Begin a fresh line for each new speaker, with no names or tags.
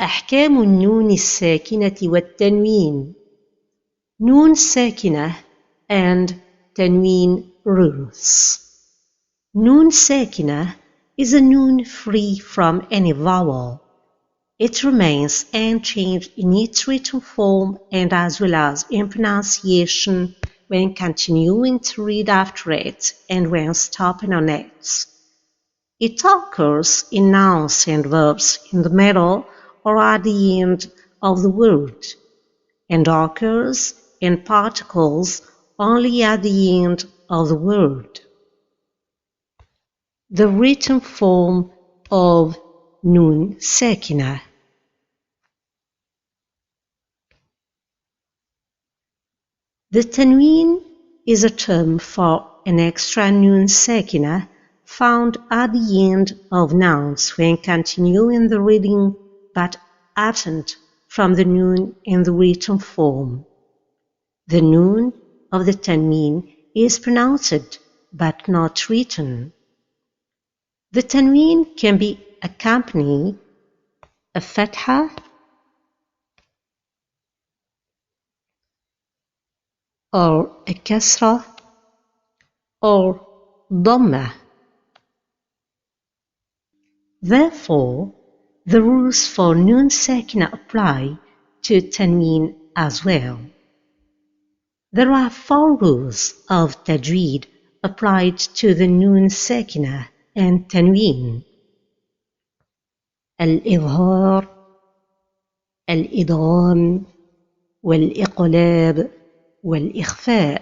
أحكام النون الساكنة والتنوين. نون ساكنة and tanween rules. Noon sakinah is a noon free from any vowel. It remains unchanged in its written form and as well as in pronunciation when continuing to read after it and when stopping on it. It occurs in nouns and verbs in the middle or at the end of the word, and occurs in particles only at the end of the word. The written form of Noon Sakinah. The tanween is a term for an extra Noon Sakinah found at the end of nouns when continuing the reading but absent from the noon in the written form. The noon of the tanween is pronounced but not written. The tanween can be accompanied a fatha or a kasra or dhamma. Therefore, the rules for noon sakinah apply to tanween as well. There are 4 rules of tajweed applied to the noon sakinah and tanween: الإظهار، الإدغام، والإقلاب، والإخفاء.